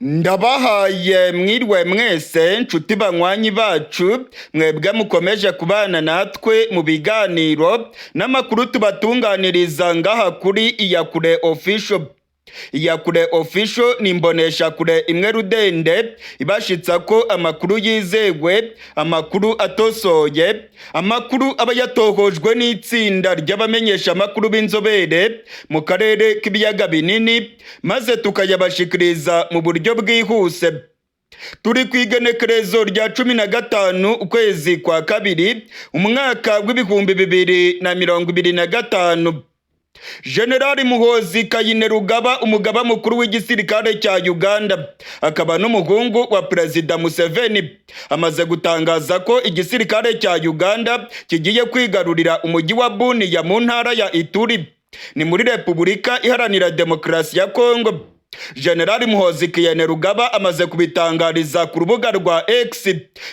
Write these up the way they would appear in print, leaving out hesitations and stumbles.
Ndabahaye mwirwe mwese nshuti banywanyi bacu mwebwe mukomeje kubana natwe mu biganiro n'amakuru tubatunganiriza ngaha kuri Iyakure Official. Iyakure Official ni imboneshakure imwe rudende ibashitsa ko amakuru yizewe, amakuru atosoye, amakuru aba yatohojwe n'itsinda ry'abamenyesha amakuru b'inzobere mu karere k'ibiyaga binini, maze tukayabashikiriza mu buryo bwihuse. Turi ku igenekerezo rya 15 ukwezi kwa kabiri umwaka w'ibihumbi 2025. Generali Muhoozi Kainerugaba, umugaba mukuru w'igisirikare cya Uganda akaba n'umuhungu wa Perezida Museveni, amaze gutangaza ko igisirikare cya Uganda kigiye kwigarurira umujyi wa Bunia mu ntara ya Ituri, ni muri Repubulika Iharanira Demokarasi ya Kongo. Generali Muhoozi Kainerugaba amaze kubitangariza ku rubuga rwa X,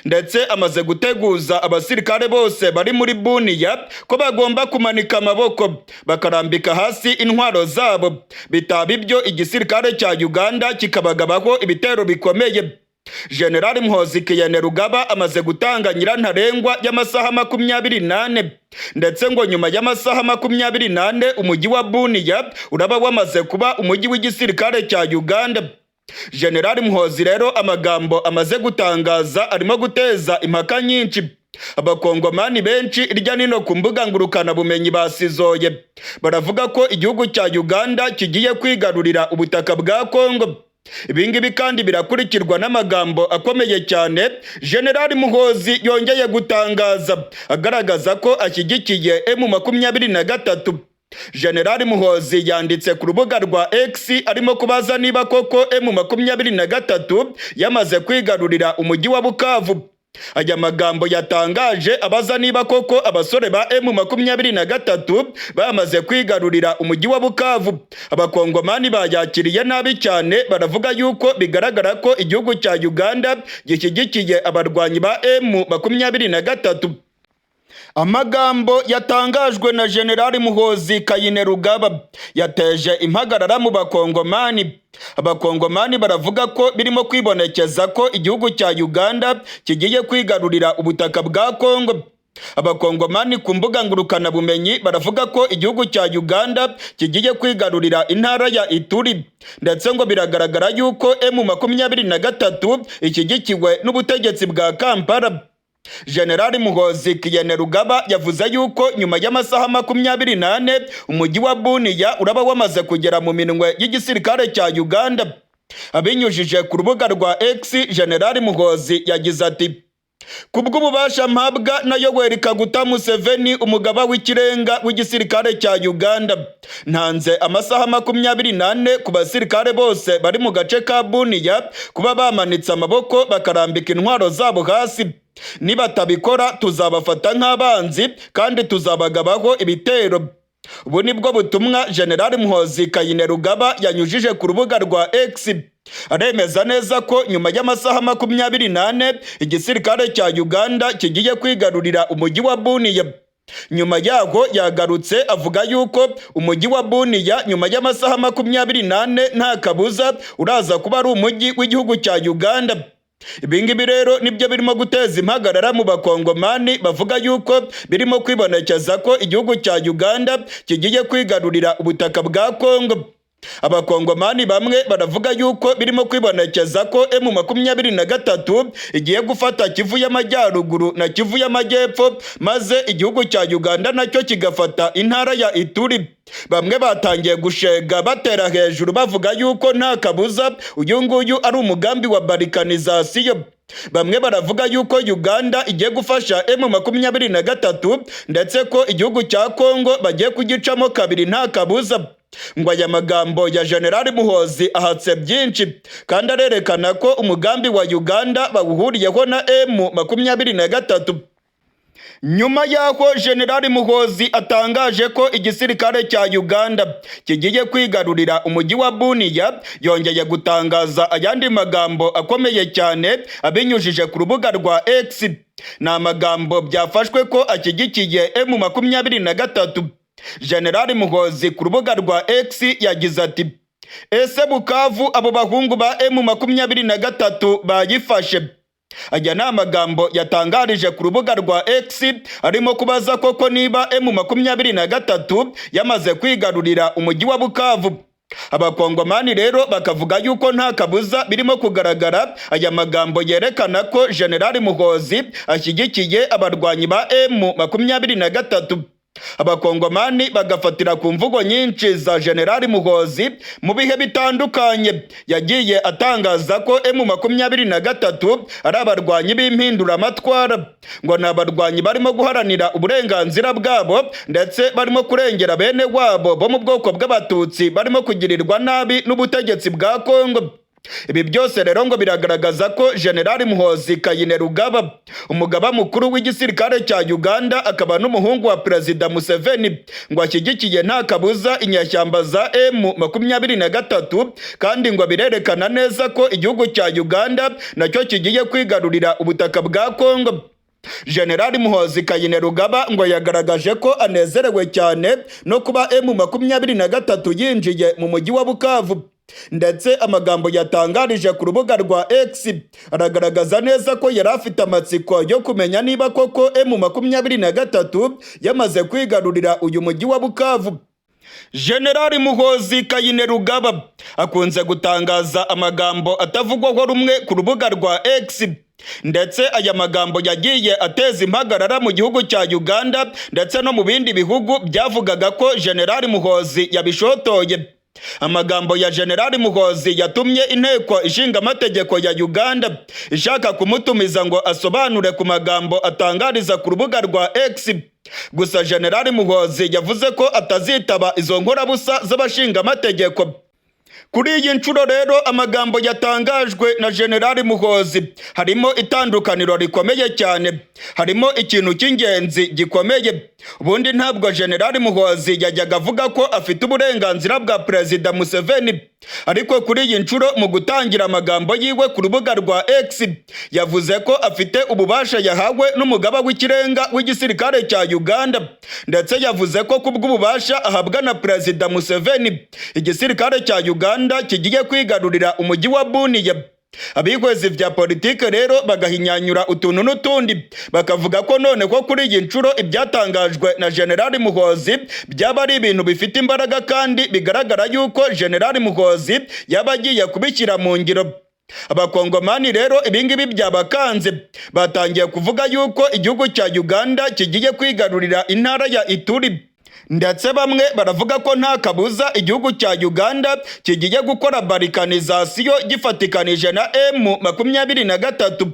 ndetse amaze guteguza abasirikare bose bari muri Bunia ko bagomba kumanika amaboko bakarambika hasi intwaro zabo, bitaba ibyo igisirikare cya Uganda kikabagabaho ibitero bikomeye. Generali Muhoozi Kainerugaba amaze gutanga nyirantarengwa y'amasaha 28, ndetse ngo nyuma y'amasaha 28 umujyi wa Bunia uraba wamaze kuba umujyi w'igisirikare cya Uganda. Generali Muhoozi rero amagambo amaze gutangaza arimo guteza impaka nyinshi. Abakongomani benshi irya nino ku mbuga ngurukana bumenyi basizoye, baravuga ko igihugu cya Uganda kigiye kwigarurira ubutaka bwa Kongo. Ibingibi kandi birakurikirwa n'amagambo akomeye cyane Generali Muhoozi yongeye gutangaza agaragaza ko ashyigikiye M23. Generali Muhoozi yanditse ku rubuga rwa X arimo kubaza niba koko M23 yamaze kwigarurira umujyi wa Bukavu. Aya magambo yatangaje abaza niba koko abasore ba M23 bamaze kwigarurira umujyi wa Bukavu. Abakongomani bayakiriye nabi cyane, baravuga yuko bigaragara ko igihugu cya Uganda gishyigikiye abarwanyi ba M23. Amagambo yatangajwe na Generali Muhoozi Kainerugaba yateje impagarara mu bakongomani. Abakongomani baravuga ko birimo kwibonekeza ko igihugu cya Uganda kigiye kwigarurira ubutaka bwa Kongo. Abakongomani ku mbuga ngurukana bumenyi baravuga ko igihugu cya Uganda kigiye kwigarurira intara ya Ituri, ndetse ngo biragaragara yuko M23 ishyigikiwe n'ubutegetsi bwa Kampala. Generali Muhoozi Kainerugaba yavuze yuko nyuma y'amasaha 28 umujyi wa Bunia uraba wamaze kugera mu minwe y'igisirikare cya Uganda. Abinyujije ku rubuga rwa X, Generali Muhoozi yagize ati: "Kubw'ububasha mpabwa na Yoweri Kaguta Museveni, umugaba w'ikirenga w'igisirikare cya Uganda, ntanze amasaha 28 ku basirikare bose bari mu gace ka Bunia kuba bamanitse amaboko bakarambika intwaro zabo hasi. Nibatabikora tuzabafata nk'abanzi kandi tuzabagabaho ibitero." Ubu nibwo butumwa Generali Muhoozi Kainerugaba yanyujije ku rubuga rwa X. Aremeza neza ko nyuma y'amasaha 28 igisirikare cya Uganda kigiye kwigarurira umujyi wa Bunia. Nyuma yaho yagarutse avuga yuko umujyi wa Bunia nyuma y'amasaha 28 nta kabuza uraza kuba ari umujyi w'igihugu cya Uganda. Ibingibi rero nibyo birimo guteza impagarara mu bakongomani, bavuga yuko birimo kwibonekeza ko igihugu cya Uganda kigiye kwigarurira ubutaka bwa Kongo. Abakongomani bamwe baravuga yuko birimo kwibonekeza ko M23 igiye gufata Kivu y'Amajyaruguru na Kivu y'Amajyepfo, maze igihugu cya Uganda nacyo kigafata intara ya Ituri. Bamwe batangiye gushega batera hejuru bavuga yuko nta kabuza uyu nguyu ari umugambi wa balkanization. Bamwe baravuga yuko Uganda igiye gufasha M23, ndetse ko igihugu cya Kongo bagiye kugicamo kabiri nta kabuza. Ngo aya magambo ya Generali Muhoozi ahatse byinshi, kandi arerekana ko umugambi wa Uganda bawuhuriyeho na M23. Nyuma y'aho Generali Muhoozi atangaje ko igisirikare cya Uganda kigiye kwigarurira umujyi wa Bunia, yongeye gutangaza ayandi magambo akomeye cyane abinyujije ku rubuga rwa X. Ni amagambo byafashwe ko ashyigikiye M23. Generali Muhoozi ku rubuga rwa X yagize ati: Ese Bukavu abo bahungu ba M23 bayifashe? Aya ni amagambo yatangarije ku rubuga rwa X arimo kubaza koko niba M23 yamaze kwigarurira umujyi wa Bukavu. Abakongomani rero bakavuga yuko nta kabuza birimo kugaragara. Aya magambo yerekana ko General Muhoozi ashyigikiye abarwanyi ba M23. Abakongomani bagafatira ku mvugo nyinshi za General Muhoozi mu bihe bitandukanye. Yagiye atangaza ko M23 ari abarwanyi b'impinduramatwara, ngo ni abarwanyi barimo guharanira uburenganzira bwabo ndetse barimo kurengera bene wabo bo mu bwoko bw'abatutsi barimo kugirirwa nabi n'ubutegetsi bwa Kongo. Ibi byose rero ngo biragaragaza ko General Muhoozi Kainerugaba, umugaba mukuru w'igisirikare cya Uganda akaba n'umuhungu wa Perezida Museveni, ngo ashyigikiye nta kabuza inyashyamba za M23, kandi ngo birerekana neza ko igihugu cya Uganda nacyo kigiye kwigarurira ubutaka bwa Kongo. General Muhoozi Kainerugaba ngo yagaragaje ko anezerewe cyane no kuba M23 yinjiye mu mujyi wa Bukavu. Ndetse amagambo yatangarije ku rubuga rwa X aragaragaza neza ko yari afite amatsiko yo kumenya niba koko M23 yamaze kwigarurira uyu mujyi wa Bukavu. General Muhoozi Kainerugaba akunze gutangaza amagambo atavugwaho rumwe ku rubuga rwa X, ndetse aya magambo yagiye ateza impagarara mu gihugu cya Uganda ndetse no mu bindi bihugu byavugaga ko General Muhoozi yabishotoye. Amagambo ya General Muhoozi yatumye inteko ishinga amategeko ya Uganda ishaka kumutumiza ngo asobanure ku magambo atangariza ku rubuga rwa X. Gusa General Muhoozi yavuze ko atazitaba izo nkorabusa z'abashinga amategeko. Kuri iyi nshuro rero amagambo yatangajwe na General Muhoozi harimo itandukaniro rikomeye cyane, harimo ikintu cy'ingenzi gikomeye. Ubundi ntabwo General Muhoozi yajyaga avuga ko afite uburenganzira bwa Perezida Museveni, ariko kuri iyi nshuro mu gutangira amagambo yiwe ku rubuga rwa X yavuze ko afite ububasha yahawe n'umugaba w'ikirenga w'igisirikare cya Uganda, ndetse yavuze ko kubw'ububasha ahabwa na Perezida Museveni igisirikare cya Uganda kigiye kwigarurira umujyi wa Bunia. Abihwezi vya politike rero bagahinyanyura utuntu n'utundi, bakavuga ko none ko kuri iyi nshuro ibyatangajwe na General Muhoozi byaba ari ibintu bifite imbaraga kandi bigaragara yuko General Muhoozi yaba agiye kubishyira mu ngiro. Abakongomani rero ibingibi byabakanze, batangiye kuvuga yuko igihugu cya Uganda kigiye kwigarurira intara ya Ituri, ndetse bamwe baravuga ko nta kabuza igihugu cya Uganda kigiye gukora barikanizasiyo gifatikanije na M23.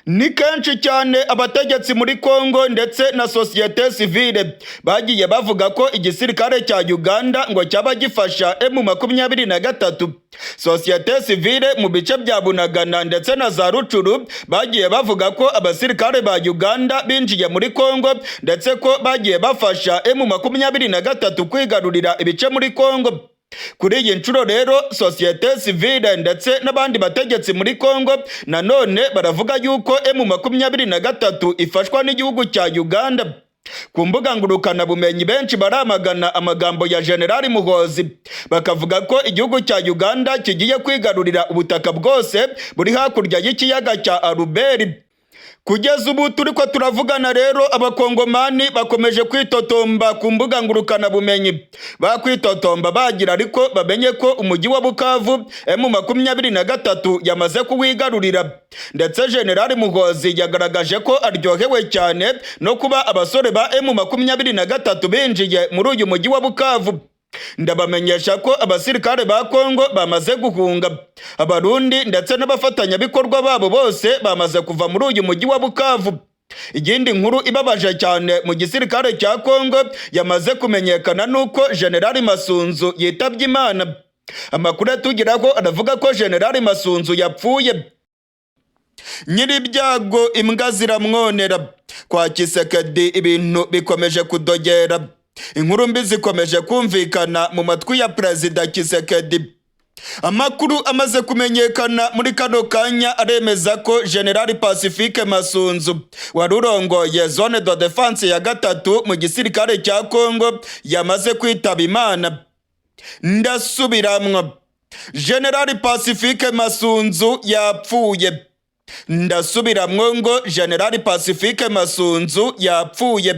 Ni kenshi cyane abategetsi muri Kongo ndetse na societe civile bagiye bavuga ko igisirikare cya Uganda ngo cyaba gifasha M23. Societe civile mu bice bya Bunagana ndetse na za Rucuru bagiye bavuga ko abasirikare ba Uganda binjiye muri Kongo ndetse ko bagiye bafasha M23 kwigarurira ibice muri Kongo. Kuri iyi nshuro rero societe civile ndetse n'abandi bategetsi muri Kongo nanone baravuga yuko M23 ifashwa n'igihugu cya Uganda. Ku mbuga ngurukana bumenyi benshi baramagana amagambo ya General Muhoozi, bakavuga ko igihugu cya Uganda kigiye kwigarurira ubutaka bwose buri hakurya y'ikiyaga cya Albert. Kugeza ubu turiko turavugana rero abakongomani bakomeje kwitotomba ku mbuga ngurukana bumenyi. Bakwitotomba bagira ariko bamenye ko umujyi wa Bukavu M23 yamaze kuwigarurira. Ndetse General Muhoozi yagaragaje ko aryohewe cyane no kuba abasore ba M23 binjiye muri uyu mujyi wa Bukavu. Ndabamenyesha ko abasirikare ba Kongo bamaze guhunga, Abarundi ndetse n'abafatanyabikorwa babo bose bamaze kuva muri uyu mujyi wa Bukavu. Igindi nkuru ibabaje cyane mu gisirikare cya Kongo yamaze kumenyekana nuko General Masunzu yitabye Imana. Amakuru atugeraho aravuga ko General Masunzu yapfuye. Nyiribyago imbwa ziramwonera. Kwa Kisekedi ibintu bikomeje kudogera. Inkuru mbi zikomeje kumvikana mu matwi ya Perezida Kisekedi. Amakuru amaze kumenyekana muri kano kanya aremeza ko General Pacifique Masunzu warurongoye zone de defense ya 3 mu gisirikare cya Kongo yamaze kwitaba Imana. Ndasubiramwo, General Pacifique Masunzu yapfuye. Ndasubiramwo ngo General Pacifique Masunzu yapfuye.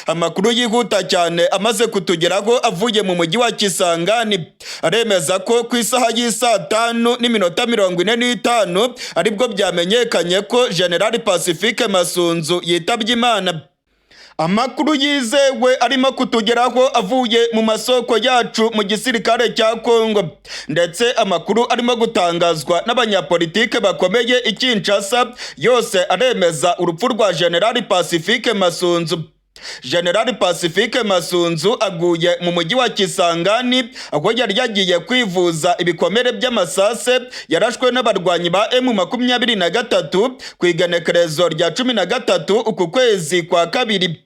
Amakuru yihuta cyane amaze kutugeraho avuye mu mujyi wa Kisangani aremeza ko ku isaha y'isa 5:45 aribwo byamenyekanye ko General Pacifique Masunzu yitabye Imana. Amakuru yizewe arimo kutugeraho avuye mu masoko yacu mu gisirikare cya Kongo, ndetse amakuru arimo gutangazwa n'abanyapolitike bakomeye i Kinshasa yose aremeza urupfu rwa General Pacifique Masunzu. General Pacifique Masunzu aguye mu mujyi wa Kisangani aho yari yagiye kwivuza ibikomere by'amasase yarashwe n'abarwanyi ba M23 ku igenekerezo rya 13 uku kwezi kwa kabiri.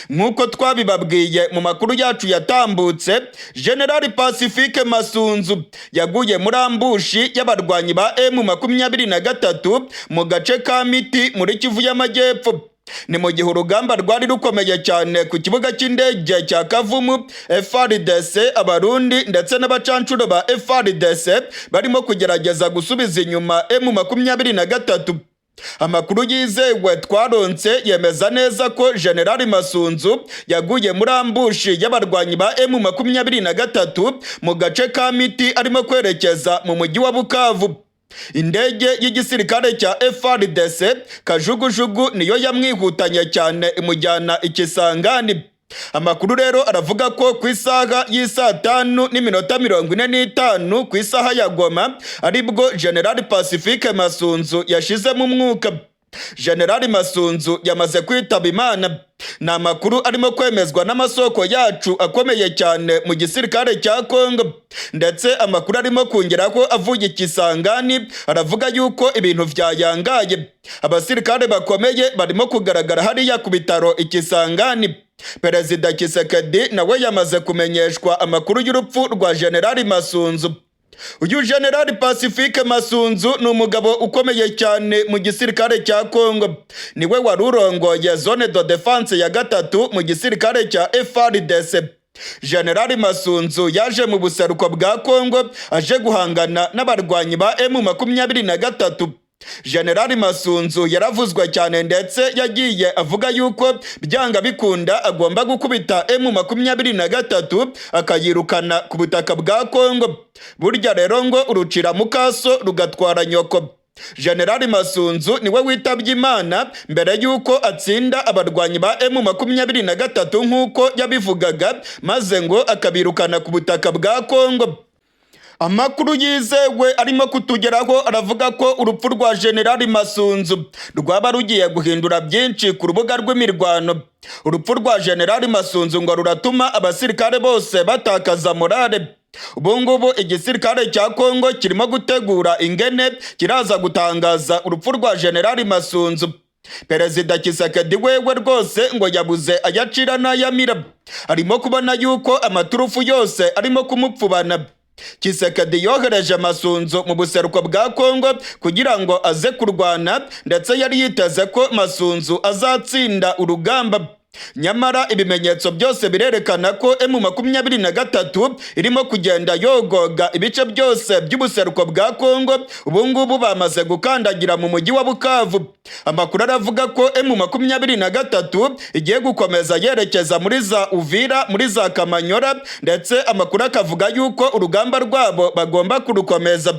Nk'uko twabibabwiye mu makuru yacu yatambutse, General Pacifique Masunzu yaguye muri ambushi y'abarwanyi ba M23 mu gace ka Miti muri Kivu y'Amajyepfo. Ni mu gihe urugamba rwari rukomeye cyane ku kibuga cy'indege cya Kavumu. FARDC, abarundi ndetse n'abacancuro ba FARDC barimo kugerageza gusubiza inyuma M23. Amakuru yizewe twaronse yemeza neza ko General Masunzu yaguye muri ambushi y'abarwanyi ba M23 mu gace ka Miti arimo kwerekeza mu mujyi wa Bukavu. Indege y'igisirikare cya FARDC Kajugujugu niyo yamwihutanye cyane imujyana i Kisangani. Amakuru rero aravuga ko ku isaha y'isa 5:45 ku isaha ya Goma aribwo General Pacifique Masunzu yashize mu mwuka. General Masunzu yamaze kwitaba Imana. Ni amakuru arimo kwemezwa n'amasoko yacu akomeye cyane mu gisirikare cya Kongo, ndetse amakuru arimo kongeraho avuye Kisangani aravuga yuko ibintu byayangaye. Abasirikare bakomeye barimo kugaragara hariya ku bitaro Kisangani. Perezida Tshisekedi nawe yamaze kumenyeshwa amakuru y'urupfu rwa General Masunzu. Uyu General Pacifique Masunzu ni umugabo ukomeye cyane mu gisirikare cya Kongo. Niwe wari urongoye zone de defense ya 3 mu gisirikare cya FARDC. General Masunzu yaje mu buseruko bwa Kongo aje guhangana n'abarwanyi ba M23. General Masunzu yaravuzwe cyane ndetse yagiye avuga yuko byanga bikunda agomba gukubita M23 akayirukana ku butaka bwa Kongo. Burya rero ngo urucira mukaso rugatwara nyoko. General Masunzu niwe witabye Imana mbere yuko atsinda abarwanyi ba M23 nk'uko yabivugaga, maze ngo akabirukana ku butaka bwa Kongo. Amakuru yizewe arimo kutugeraho aravuga ko urupfu rwa General Masunzu rwaba rugiye guhindura byinshi ku rubuga rw'imirwano. Urupfu rwa General Masunzu ngo ruratuma abasirikare bose batakaza morale. Ubungubu igisirikare cya Kongo kirimo gutegura ingene kiraza gutangaza urupfu rwa General Masunzu. Perezida Tshisekedi wewe rwose ngo yabuze ayacira n'ayamira. Arimo kubona yuko amaturufu yose arimo kumupfubana. Tshisekedi yohereje Masunzu mu buseruko bwa Kongo kugira ngo aze kurwana, ndetse yari yiteze ko Masunzu azatsinda urugamba. Nyamara ibimenyetso byose birerekana ko M23 irimo kugenda yogoga ibice byose by'ubuseruko bwa Kongo. Ubungubu bamaze gukandagira mu mujyi wa Bukavu. Amakuru aravuga ko M23 igiye gukomeza yerekeza muri za Uvira, muri za Kamanyora, ndetse amakuru akavuga yuko urugamba rwabo bagomba kurukomeza.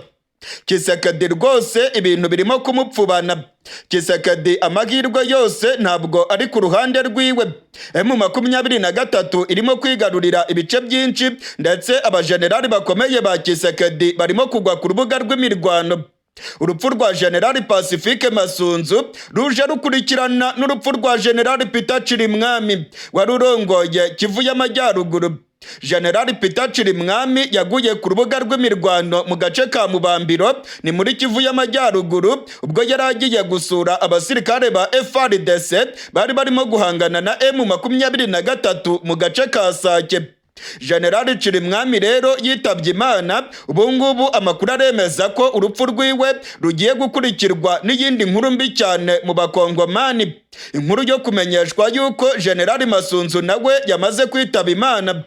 Tshisekedi rwose ibintu birimo kumupfubana. Tshisekedi amahirwe yose ntabwo ari ku ruhande rwiwe. M23 irimo kwigarurira ibice byinshi, ndetse abajenerali bakomeye ba Tshisekedi barimo kugwa ku rubuga rw'imirwano. Urupfu rwa General Pacifique Masunzu ruje rukurikirana n'urupfu rwa General Peter Chirimwami wari urongoye Kivu y'Amajyaruguru. General Peter Chirimwami yaguye ku rubuga rw'imirwano mu gace ka Mubambiro ni muri Kivu y'Amajyaruguru ubwo yari agiye gusura abasirikare ba FARDC bari barimo guhangana na M23 mu gace ka Sake. General Chirimwami rero yitabye Imana. Ubungubu amakuru aremeza ko urupfu rwiwe rugiye gukurikirwa n'iyindi nkuru mbi cyane mu bakongomani. Inkuru yo kumenyeshwa yuko General Masunzu nawe yamaze kwitaba Imana.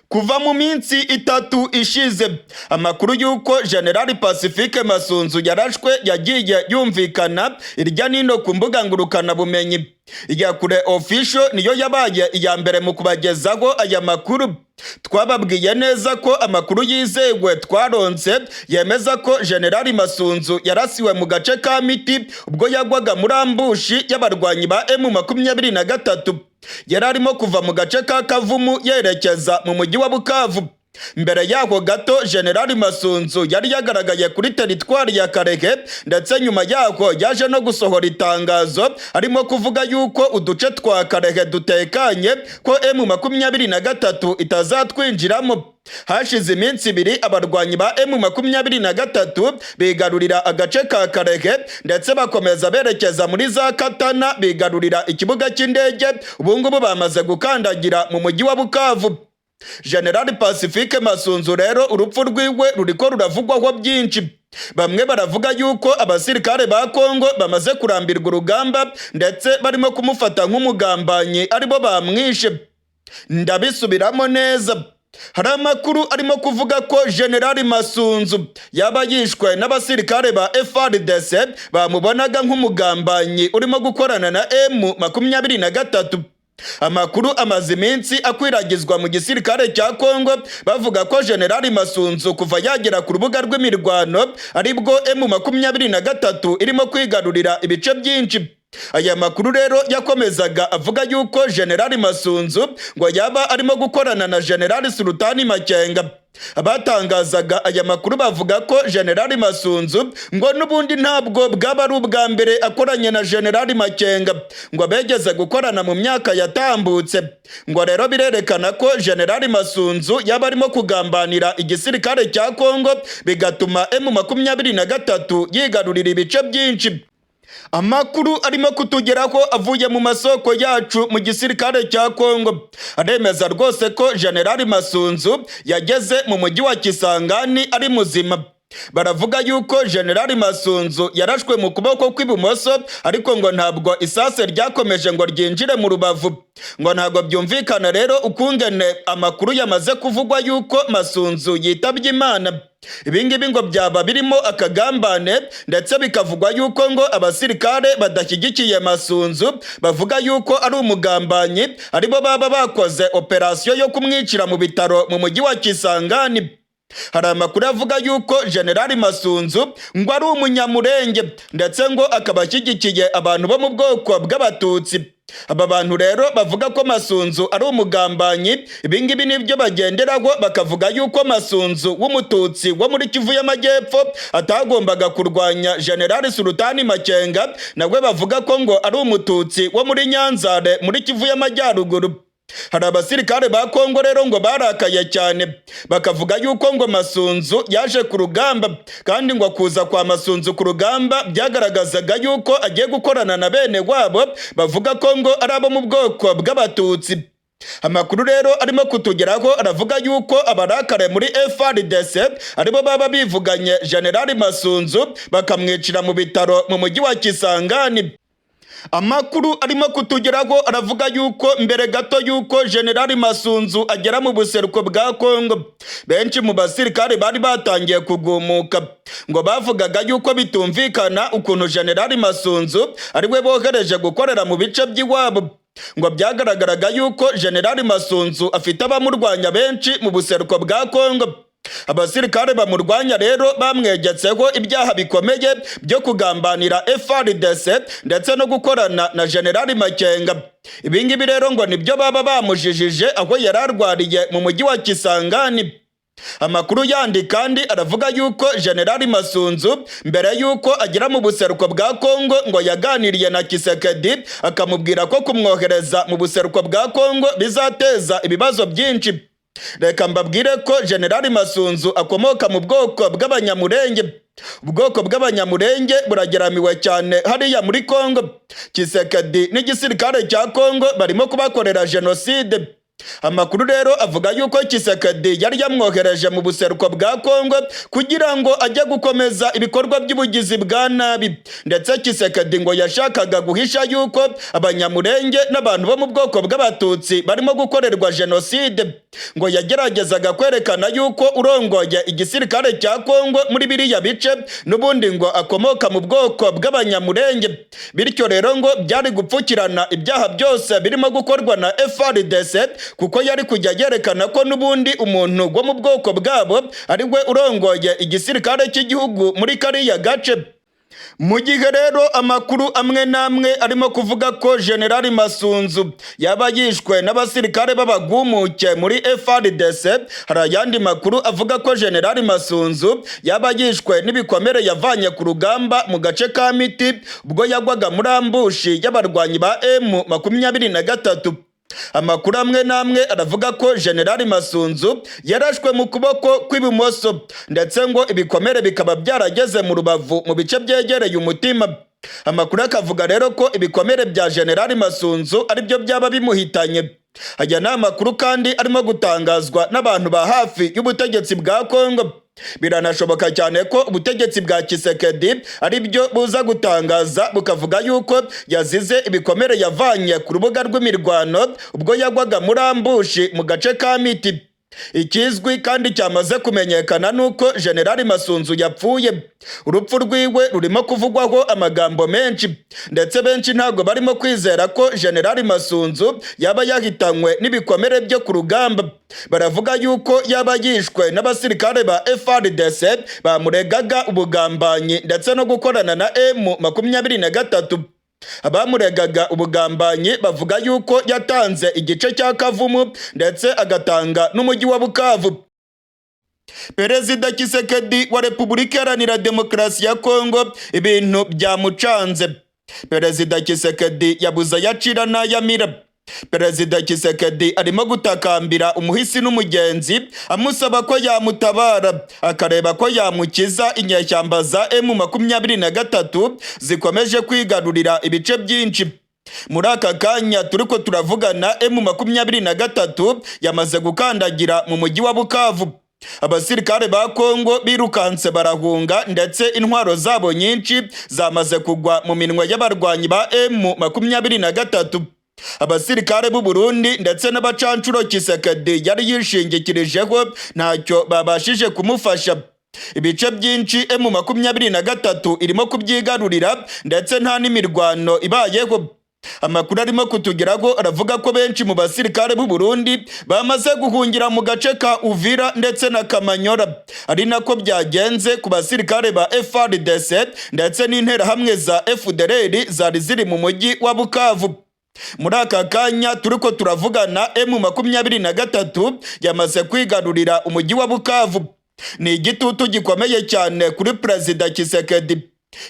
Kuva mu minsi itatu ishize amakuru y'uko General Pacifique Masunzu yarashwe yagiye yumvikana irya nino ku mbuga ngurukana bumenyi. Iyakure official niyo yabaye iya mbere mu kubagezaho aya makuru. Twababwiye neza ko amakuru yizewe twaronse yemeza ko General Masunzu yarasiwe mu gace ka Miti ubwo yagwaga muri ambushi y'abarwanyi ba M23. Yari arimo kuva mu gace ka Kavumu yerekeza mu mujyi wa Bukavu. Mbere yaho gato General Masunzu yari yagaragaye kuri teritwari ya Karehe, ndetse nyuma yaho yaje no gusohora itangazo arimo kuvuga yuko uduce twa Karehe dutekanye, ko M23 itazatwinjiramo. Hashize iminsi ibiri abarwanyi ba M23 bigarurira agace ka Karehe, ndetse bakomeza berekeza muri za Katana bigarurira ikibuga cy'indege. Ubungubu bamaze gukandagira mu mujyi wa Bukavu. General Pacifique Masunzu rero urupfu rwiwe ruriko ruravugwaho byinshi. Bamwe baravuga yuko abasirikare ba Kongo bamaze kurambirwa urugamba, ndetse barimo kumufata nk'umugambanyi aribo bamwishe. Ndabisubiramo neza. Hari amakuru arimo kuvuga ko General Masunzu yaba yishwe n'abasirikare ba FARDC bamubonaga nk'umugambanyi urimo gukorana na M23. Amakuru amaze iminsi akwiragizwa mu gisirikare cya Kongo bavuga ko General Masunzu kuva yagera ku rubuga rw'imirwano aribwo M23 irimo kwigarurira ibice byinshi. Aya makuru rero yakomezaga avuga yuko General Masunzu ngo yaba arimo gukorana na General Sultani Makenga. Abatangazaga aya makuru bavuga ko General Masunzu ngo n'ubundi ntabwo bwaba ari ubwa mbere akoranye na General Makenga, ngo begeze gukorana mu myaka yatambutse. Ngo rero birerekana ko General Masunzu yaba arimo kugambanira igisirikare cya Kongo, bigatuma M23 yigarurira ibice byinshi. Amakuru arimo kutugeraho avuye mu masoko yacu mu gisirikare cya Kongo aremeza rwose ko General Masunzu yageze mu mujyi wa Kisangani ari muzima. Baravuga yuko General Masunzu yarashwe mu kuboko kw'ibumoso, ariko ngo ntabwo isase ryakomeje ngo ryinjire mu rubavu. Ngo ntabwo byumvikana rero ukungene amakuru yamaze kuvugwa yuko Masunzu yitabye Imana. Ibingibi ngo byaba birimo akagambane, ndetse bikavugwa yuko ngo abasirikare badashyigikiye Masunzu bavuga yuko ari umugambanyi aribo baba bakoze operasiyo yo kumwicira mu bitaro mu mujyi wa Kisangani. Hari amakuru avuga yuko General Masunzu ngo ari umunyamurenge, ndetse ngo akaba ashyigikiye abantu bo mu bwoko bw'abatutsi. Aba bantu rero bavuga ko Masunzu ari umugambanyi, ibingibi nibyo bagenderaho bakavuga yuko Masunzu w'umututsi wo muri Kivu y'Amajyepfo atagombaga kurwanya General Sultani Makenga, nawe bavuga ko ngo ari umututsi wo muri Nyanzare muri Kivu y'Amajyaruguru. Hari abasirikare ba Kongo rero ngo barakaye cyane, bakavuga yuko ngo Masunzu yaje ku rugamba, kandi ngo kuza kwa Masunzu ku rugamba byagaragazaga yuko agiye gukorana na bene wabo bavuga ko ngo ari abo mu bwoko bw'abatutsi. Amakuru rero arimo kutugeraho aravuga yuko abarakare muri FARDC aribo baba bivuganye General Masunzu bakamwicira mu bitaro mu mujyi wa Kisangani. Amakuru arimo kutugeraho aravuga yuko mbere gato yuko General Masunzu agera mu buseruko bwa Kongo, benshi mu basirikare bari batangiye kugumuka. Ngo bavugaga yuko bitumvikana ukuntu General Masunzu ariwe bohereje gukorera mu bice by'iwabo. Ngo byagaragaraga yuko General Masunzu afite abamurwanya benshi mu buseruko bwa Kongo. Abasirikare bamurwanya rero bamwegetseho ibyaha bikomeye byo kugambanira FARDC ndetse no gukorana na General Makenga. Ibingibi rero ngo nibyo baba bamujijije aho yararwariye mu mujyi wa Kisangani. Amakuru yandi kandi aravuga yuko General Masunzu mbere yuko agera mu buseruko bwa Kongo ngo yaganiriye na Kisekedi akamubwira ko kumwohereza mu buseruko bwa Kongo bizateza ibibazo byinshi. Reka mbabwire ko General Masunzu akomoka mu bwoko bw'abanyamurenge. Ubwoko bw'abanyamurenge burageramiwe cyane hariya muri Kongo. Kisekedi n'igisirikare cya Kongo barimo kubakorera jenoside. Amakuru rero avuga yuko Kisekedi yari yamwohereje mu buseruko bwa Kongo kugira ngo ajye gukomeza ibikorwa by'ubugizi bwa nabi, ndetse Kisekedi ngo yashakaga guhisha yuko abanyamurenge n'abantu bo mu bwoko bw'abatutsi barimo gukorerwa jenoside. ngo yageragezaga kwerekana yuko urongoye igisirikare cya Kongo muri biriya bice n'ubundi ngo akomoka mu bwoko bw'abanyamurenge, bityo rero ngo byari gupfukirana ibyaha byose birimo gukorwa na FARDC, kuko yari kujya yerekana ko n'ubundi umuntu wo mu bwoko bwabo ari we urongoye igisirikare cy'igihugu muri kariya gace. Mu gihe rero amakuru amwe n'amwe arimo kuvuga ko General Masunzu yaba yishwe n'abasirikare b'abagumuke muri FARDC, hari ayandi makuru avuga ko General Masunzu yaba yishwe n'ibikomere yavanye ku rugamba mu gace ka Miti ubwo yagwaga muri ambushi y'abarwanyi ba M23. Amakuru amwe n'amwe aravuga ko General Masunzu yarashwe mu kuboko kw'ibumoso, ndetse ngo ibikomere bikaba byarageze mu rubavu mu bice byegereye umutima. Amakuru akavuga rero ko ibikomere bya General Masunzu ari byo byaba bimuhitanye. Aya ni amakuru kandi arimo gutangazwa n'abantu ba hafi y'ubutegetsi bwa Kongo. Biranashoboka cyane ko ubutegetsi bwa Tshisekedi ari byo buza gutangaza bukavuga yuko yazize ibikomere yavanye ku rubuga rw'imirwano ubwo yagwaga muri ambushi mu gace ka Miti. Ikizwi kandi cyamaze kumenyekana nuko General Masunzu yapfuye. Urupfu rwiwe rurimo kuvugwaho amagambo menshi, ndetse benshi ntago barimo kwizera ko General Masunzu yaba yahitanywe n'ibikomere byo ku rugamba. Baravuga yuko yaba yishwe n'abasirikare ba FARDC bamuregaga ubugambanyi ndetse no gukorana na M23. Abamuregaga ubugambanyi bavuga yuko yatanze igice cya Kavumu ndetse agatanga n'umujyi wa Bukavu. Perezida Tshisekedi wa Repubulika Iharanira Demokarasi ya Kongo ibintu byamucanze. Perezida Tshisekedi yabuze ayacira n'ayamira. Perezida Tshisekedi arimo gutakambira umuhisi n'umugenzi amusaba ko yamutabara akareba ko yamukiza inyeshyamba za M23 zikomeje kwigarurira ibice byinshi. Muri aka kanya turiko turavugana M23 yamaze gukandagira mu mujyi wa Bukavu. Abasirikare ba Kongo birukanse barahunga, ndetse intwaro zabo nyinshi zamaze kugwa mu minwe y'abarwanyi ba M23. Abasirikare b'u Burundi ndetse n'abacancuro Tshisekedi yari yishingikirijeho ntacyo babashije kumufasha. Ibice byinshi M23 irimo kubyigarurira, ndetse nta n'imirwano ibayeho. Amakuru arimo kutugeraho aravuga ko benshi mu basirikare b'u Burundi bamaze guhungira mu gace ka Uvira ndetse na Kamanyora. Ari nako byagenze ku basirikare ba FARDC ndetse n'interahamwe za FDLR zari ziri mu mujyi wa Bukavu. Muri aka kanya turiko turavugana M23 yamaze kwigarurira umujyi wa Bukavu. Ni igitutu gikomeye cyane kuri Perezida Tshisekedi.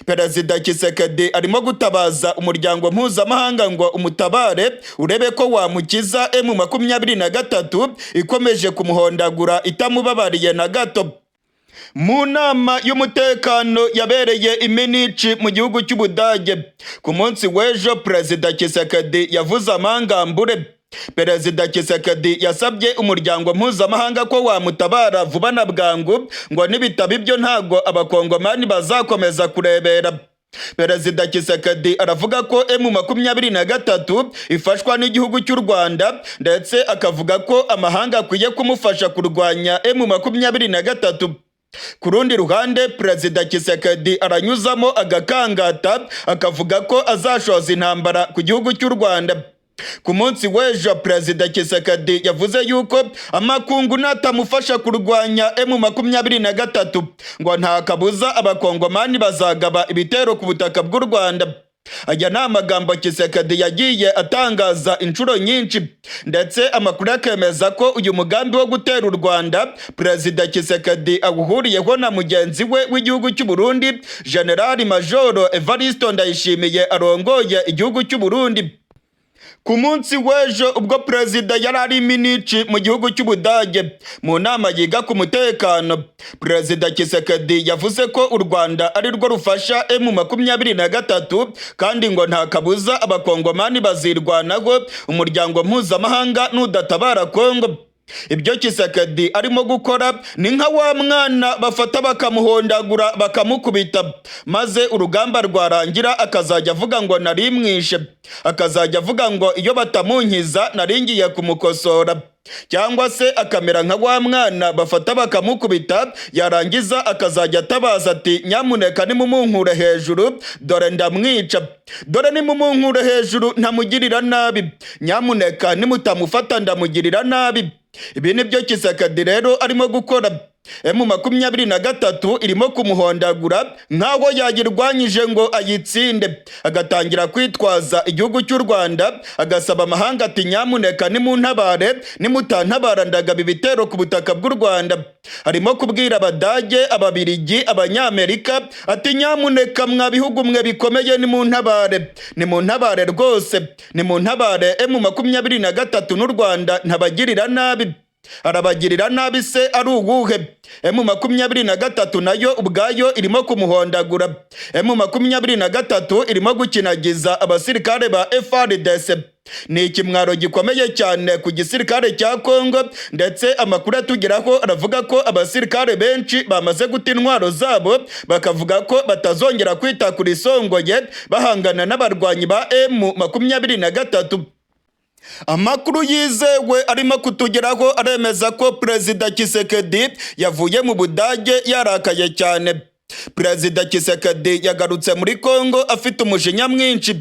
Perezida Tshisekedi arimo gutabaza umuryango mpuzamahanga ngo umutabare urebe ko wamukiza M23 ikomeje kumuhondagura itamubabariye na gato. Mu nama y'umutekano yabereye i Munich mu gihugu cy'Ubudage ku munsi w'ejo, Perezida Tshisekedi yavuze amangambure. Perezida Tshisekedi yasabye umuryango mpuzamahanga ko wamutabara vuba na bwangu, ngo nibitaba ibyo ntago abakongomani bazakomeza kurebera. Perezida Tshisekedi aravuga ko M23 ifashwa n'igihugu cy'u Rwanda, ndetse akavuga ko amahanga akwiye kumufasha kurwanya M23. Ku rundi ruhande, Perezida Tshisekedi aranyuzamo agakangata akavuga ko azashoza intambara ku gihugu cy'u Rwanda. Ku munsi w'ejo, Perezida Tshisekedi yavuze yuko amakungu natamufasha kurwanya M23 ngo nta kabuza abakongomani bazagaba ibitero ku butaka bw'u Rwanda. Aya ni amagambo Tshisekedi yagiye atangaza inshuro nyinshi, ndetse amakuru akemeza ko uyu mugambi wo gutera u Rwanda Perezida Tshisekedi awuhuriyeho na mugenzi we w'igihugu cy'u Burundi, General Major Evariste Ndayishimiye arongoye igihugu cy'u Burundi. Ku munsi w'ejo ubwo Perezida yari ari Munich mu gihugu cy'Ubudage mu nama yiga ku mutekano, Perezida Tshisekedi yavuze ko u Rwanda ari rwo rufasha M23 kandi ngo nta kabuza abakongomani bazirwanaho umuryango mpuzamahanga nudatabara Kongo. Ibyo Tshisekedi arimo gukora ni nka wa mwana bafata bakamuhondagura bakamukubita, maze urugamba rwarangira akazajya avuga ngo narimwishe, akazajya avuga ngo iyo batamunkiza naringiye kumukosora. cyangwa se akamera nka wa mwana bafata bakamukubita yarangiza akazajya atabaza ati nyamuneka nimumunkure hejuru dore ndamwica, dore nimumunkure hejuru ntamugirira nabi, nyamuneka nimutamufata ndamugirira nabi. Ibi nibyo Tshisekedi rero arimo gukora. M23 irimo kumuhondagura nkaho yagirwanyije ngo ayitsinde, agatangira kwitwaza igihugu cy'u Rwanda, agasaba amahanga ati nyamuneka nimuntabare, nimutantabara ndagaba ibitero ku butaka bw'u Rwanda. Arimo kubwira Abadage, Ababiligi, Abanyamerika ati nyamuneka mwa bihugu mwe bikomeye nimuntabare, nimuntabare rwose, nimuntabare. M23 n'u Rwanda ntabagirira nabi. Arabagirira nabi se ari uwuhe? M23 nayo ubwayo irimo kumuhondagura. M23 irimo gukinagiza abasirikare ba FARDC. Ni ikimwaro gikomeye cyane ku gisirikare cya Kongo, ndetse amakuru atugeraho aravuga ko abasirikare benshi bamaze guta intwaro zabo, bakavuga ko batazongera kwita kuri Songoye bahangana n'abarwanyi ba M23. Amakuru yizewe arimo kutugeraho aremeza ko Perezida Tshisekedi yavuye mu Budage yarakaye cyane. Perezida Tshisekedi yagarutse muri Kongo afite umujinya mwinshi.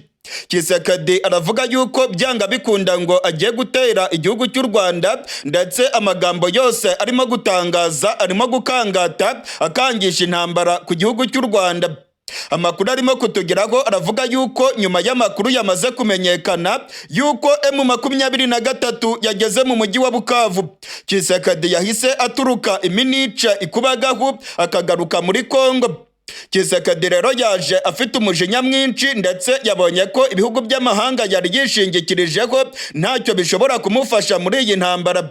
Tshisekedi aravuga yuko byanga bikunda ngo agiye gutera igihugu cy'u Rwanda, ndetse amagambo yose arimo gutangaza arimo gukangata akangisha intambara ku gihugu cy'u Rwanda. Amakuru arimo kutugeraho aravuga yuko nyuma y'amakuru yamaze kumenyekana yuko M23 yageze mu mujyi wa Bukavu, Tshisekedi yahise aturuka Iminice Ikubagahu akagaruka muri Kongo. Tshisekedi rero yaje afite umujinya mwinshi, ndetse yabonye ko ibihugu by'amahanga yari yishingikirijeho ntacyo bishobora kumufasha muri iyi ntambara.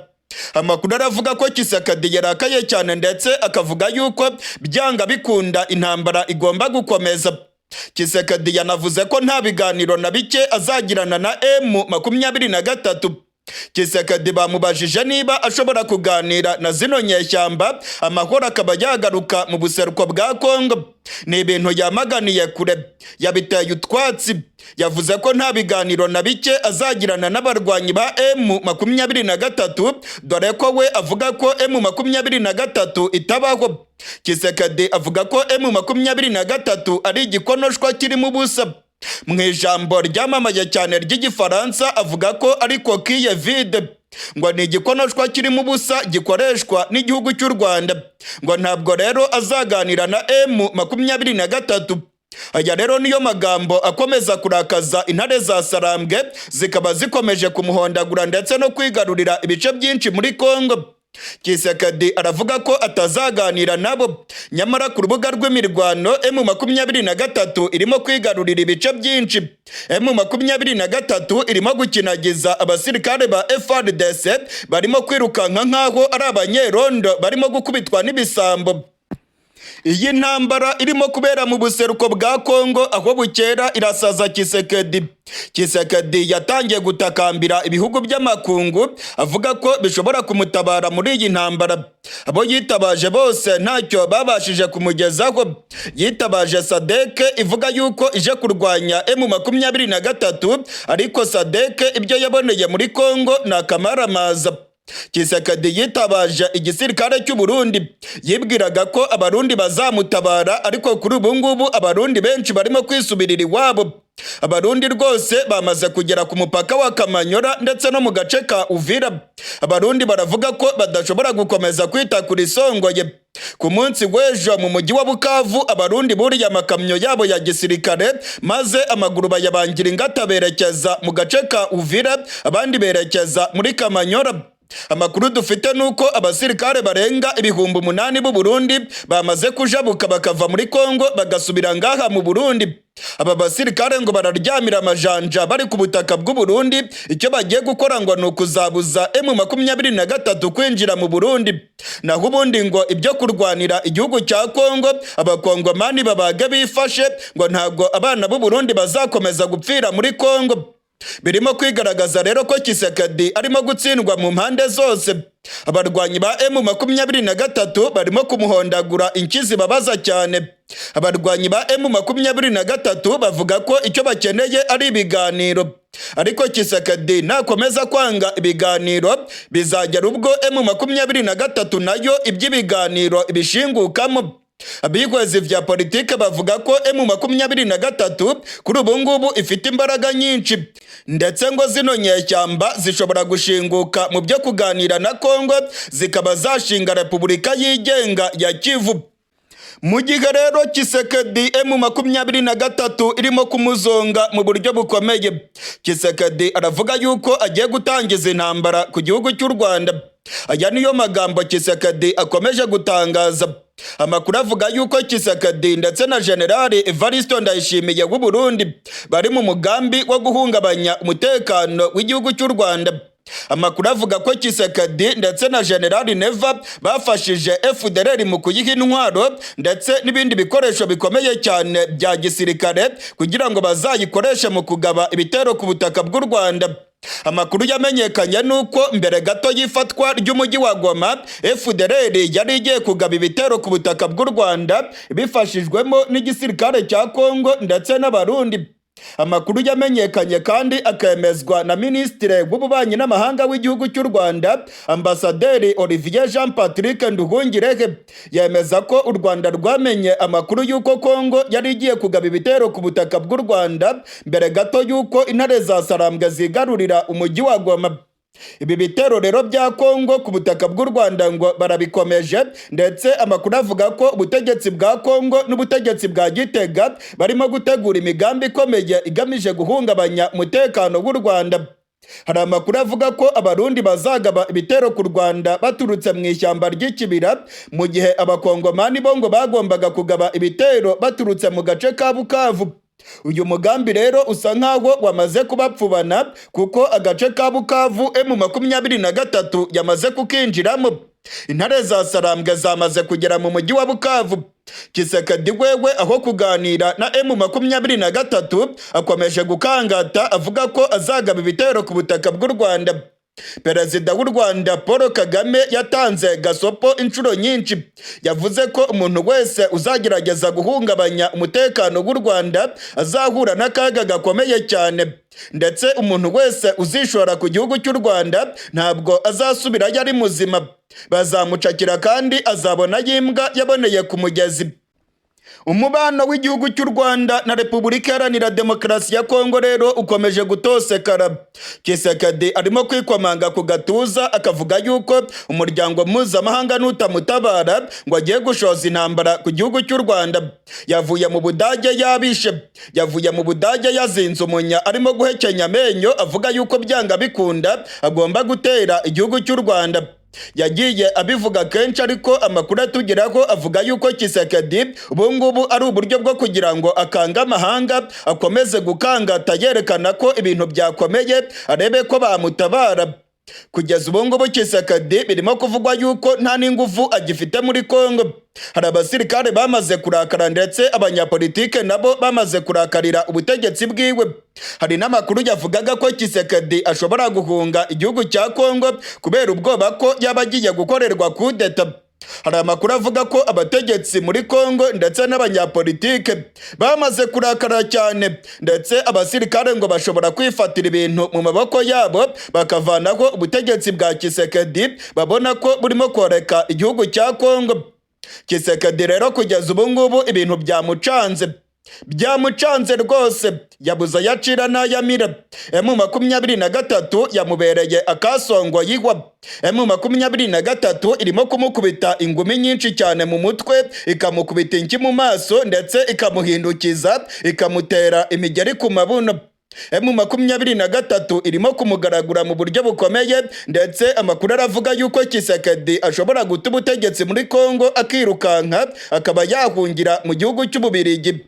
Amakuru aravuga ko Tshisekedi yarakaye cyane, ndetse akavuga yuko byanga bikunda intambara igomba gukomeza. Tshisekedi yanavuze ko nta biganiro na bike azagirana na M23. Tshisekedi bamubajije niba ashobora kuganira na zino nyeshyamba amahoro akaba yagaruka mu buseruko bwa Kongo. Ni ibintu yamaganiye kure, yabiteye utwatsi. Yavuze ko nta biganiro na bike azagirana n'abarwanyi ba M23, dore ko we avuga ko M23 itabaho. Tshisekedi avuga ko M23 ari igikonoshwa kirimo ubusa. Mu ijambo ryamamaye cyane ry'igifaransa avuga ko ari coquille vide, ngo ni igikonoshwa kirimo ubusa gikoreshwa n'igihugu cy'u Rwanda, ngo ntabwo rero azaganira na M23. Aya rero niyo magambo akomeza kurakaza intare za Sarambwe, zikaba zikomeje kumuhondagura ndetse no kwigarurira ibice byinshi muri Kongo. Tshisekedi aravuga ko atazaganira nabo, nyamara ku rubuga rw'imirwano M23 irimo kwigarurira ibice byinshi. M23 irimo gukinagiza abasirikare ba FARDC barimo kwirukanka nkaho ari abanyerondo barimo gukubitwa n'ibisambo. Iyi ntambara irimo kubera mu buseruko bwa Kongo aho bukera irasaza Tshisekedi. Tshisekedi yatangiye gutakambira ibihugu by'amakungu avuga ko bishobora kumutabara muri iyi ntambara. Abo yitabaje bose ntacyo babashije kumugezaho. Yitabaje SADC ivuga yuko ije kurwanya M23, ariko SADC ibyo yaboneye muri Kongo ni akamaramaza. Tshisekedi yitabaje igisirikare cy'u Burundi, yibwiraga ko abarundi bazamutabara, ariko kuri ubu ngubu abarundi benshi barimo kwisubirira iwabo. Abarundi rwose bamaze kugera ku mupaka wa Kamanyora ndetse no mu gace ka Uvira. Abarundi baravuga ko badashobora gukomeza kwita kuri Songoye. Ku munsi w'ejo mu mujyi wa Bukavu abarundi buriye amakamyo yabo ya gisirikare, maze amaguru bayabangira ingata berekeza mu gace ka Uvira, abandi berekeza muri Kamanyora. Amakuru dufite nuko abasirikare barenga 8,000 b'u Burundi bamaze kujabuka bakava muri Kongo bagasubira ngaha mu Burundi. Aba basirikare ngo bararyamira amajanja bari ku butaka bw'u Burundi, icyo bagiye gukora ngo ni ukuzabuza M23 kwinjira mu Burundi. Naho ubundi ngo ibyo kurwanira igihugu cya Kongo abakongomani babage bifashe, ngo ntabwo abana b'u Burundi bazakomeza gupfira muri Kongo. Birimo kwigaragaza rero ko Tshisekedi arimo gutsindwa mu mpande zose. Abarwanyi ba M23 barimo kumuhondagura inkizi babaza cyane. Abarwanyi ba M23 bavuga ko icyo bakeneye ari ibiganiro. ariko Tshisekedi nakomeza kwanga ibiganiro bizagera ubwo M23 nayo iby'ibiganiro ibishingukamo. Abihwezi vya politike bavuga ko M23 kuri ubu ngubu ifite imbaraga nyinshi, ndetse ngo zino nyeshyamba zishobora gushinguka mu byo kuganira na Kongo zikaba zashinga Repubulika yigenga ya Kivu. Mu gihe rero Tshisekedi M23 irimo kumuzonga mu buryo bukomeye, Tshisekedi aravuga yuko agiye gutangiza intambara ku gihugu cy'u Rwanda. Aya niyo magambo Tshisekedi akomeje gutangaza. Amakuru avuga yuko Tshisekedi ndetse na General Evariste Ndayishimiye w'u Burundi bari mu mugambi wo guhungabanya umutekano w'igihugu cy'u Rwanda. Amakuru avuga ko Tshisekedi ndetse na General Neva bafashije FDLR mu kuyiha intwaro ndetse n'ibindi bikoresho bikomeye cyane bya gisirikare kugira ngo bazayikoreshe mu kugaba ibitero ku butaka bw'u Rwanda. Amakuru yamenyekanye nuko mbere gato y'ifatwa ry'umujyi wa Goma, FDLR yari igiye kugaba ibitero ku butaka bw'u Rwanda bifashijwemo n'igisirikare cya Kongo ndetse n'Abarundi. Amakuru yamenyekanye kandi akemezwa na Minisitiri w'Ububanyi n'Amahanga w'igihugu cy'u Rwanda, Ambasaderi Olivier Jean Patrick Nduhungirehe, yemeza ko u Rwanda rwamenye amakuru y'uko Kongo yari igiye kugaba ibitero ku butaka bw'u Rwanda mbere gato y'uko intare za Sarambwe zigarurira umujyi wa Goma. Ibi bitero rero bya Kongo ku butaka bw'u Rwanda ngo barabikomeje, ndetse amakuru avuga ko ubutegetsi bwa Kongo n'ubutegetsi bwa Gitega barimo gutegura imigambi ikomeye igamije guhungabanya umutekano w'u Rwanda. Hari amakuru avuga ko Abarundi bazagaba ibitero ku Rwanda baturutse mu ishyamba ry'ikibira, mu gihe Abakongomani bo ngo bagombaga kugaba ibitero baturutse mu gace ka Bukavu. Uyu mugambi rero usa nkaho wamaze kubapfubana, kuko agace ka Bukavu M23 yamaze kukinjiramo. Intare za Sarambwe zamaze kugera mu mujyi wa Bukavu. Tshisekedi wewe aho kuganira na M23 akomeje gukangata avuga ko azagaba ibitero ku butaka bw'u Rwanda. Perezida w'u Rwanda Paul Kagame yatanze gasopo inshuro nyinshi. Yavuze ko umuntu wese uzagerageza guhungabanya umutekano w'u Rwanda azahura n'akaga gakomeye cyane, ndetse umuntu wese uzishora ku gihugu cy'u Rwanda ntabwo azasubirayo ari muzima. Bazamucakira kandi azabona yimbwa yaboneye ku mugezi. Umubano w'igihugu cy'u Rwanda na Repubulika Iharanira Demokarasi ya Kongo rero ukomeje gutosekara. Tshisekedi arimo kwikomanga ku gatuza akavuga yuko umuryango mpuzamahanga nutamutabara ngo agiye gushoza intambara ku gihugu cy'u Rwanda. Yavuye mu Budage yabishe, yavuye mu Budage yazinze umunya arimo guhekenya amenyo avuga yuko byanga bikunda agomba gutera igihugu cy'u Rwanda. Yagiye abivuga kenshi, ariko amakuru atugeraho avuga yuko Tshisekedi ubu ngubu ari uburyo bwo kugira ngo akanga amahanga akomeze gukangata yerekana ko ibintu byakomeye, arebe ko bamutabara. Kugeza ubu ngubu Tshisekedi birimo kuvugwa yuko nta n'ingufu agifite muri Kongo. Hari abasirikare bamaze kurakara, ndetse abanyapolitike nabo bamaze kurakarira ubutegetsi bwiwe. Hari n'amakuru yavugaga ko Tshisekedi ashobora guhunga igihugu cya Kongo kubera ubwoba ko yaba agiye gukorerwa kudeta. Hari amakuru avuga ko abategetsi muri Kongo ndetse n'abanyapolitike bamaze kurakara cyane, ndetse abasirikare ngo bashobora kwifatira ibintu mu maboko yabo bakavanaho ubutegetsi bwa Tshisekedi babona ko burimo koreka igihugu cya Kongo. Tshisekedi rero kugeza ubu ngubu ibintu byamucanze rwose, yabuze yacira n'ayamira. M23 yamubereye akasongo yigwa. M23 irimo kumukubita ingumi nyinshi cyane mu mutwe, ikamukubita inki mu maso, ndetse ikamuhindukiza ikamutera imigeri ku mabuno. M23 irimo kumugaragura mu buryo bukomeye, ndetse amakuru aravuga yuko Tshisekedi ashobora guta ubutegetsi muri Kongo akirukanka akaba yahungira mu gihugu cy'Ububiligi.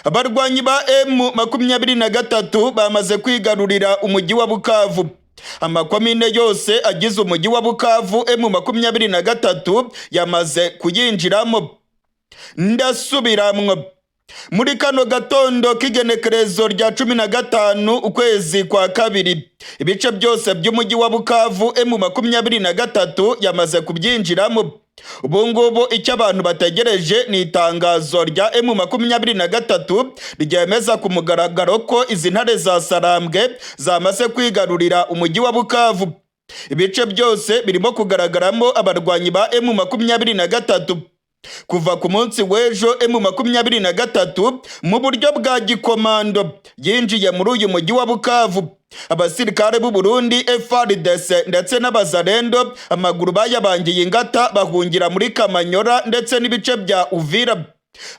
Abarwanyi ba M23 bamaze kwigarurira umujyi wa Bukavu. Amakomine yose agize umujyi wa Bukavu M23 yamaze kuyinjiramo. Ndasubiramwo. Muri kano gatondo k'igenekerezo rya 15 ukwezi kwa kabiri, ibice byose by'umujyi wa Bukavu M23 yamaze kubyinjiramo. ubu ngubu icyo abantu bategereje ni itangazo rya M23 ryemeza ku mugaragaro ko izi ntare za Sarambwe zamaze kwigarurira umujyi wa Bukavu. Ibice byose birimo kugaragaramo abarwanyi ba M23. Kuva ku munsi w'ejo M23 mu buryo bwa gikomando yinjiye muri uyu mujyi wa Bukavu. Abasirikare b'u Burundi FARDC ndetse n'abazarendo amaguru bayabangiye ingata bahungira muri Kamanyora ndetse n'ibice bya Uvira.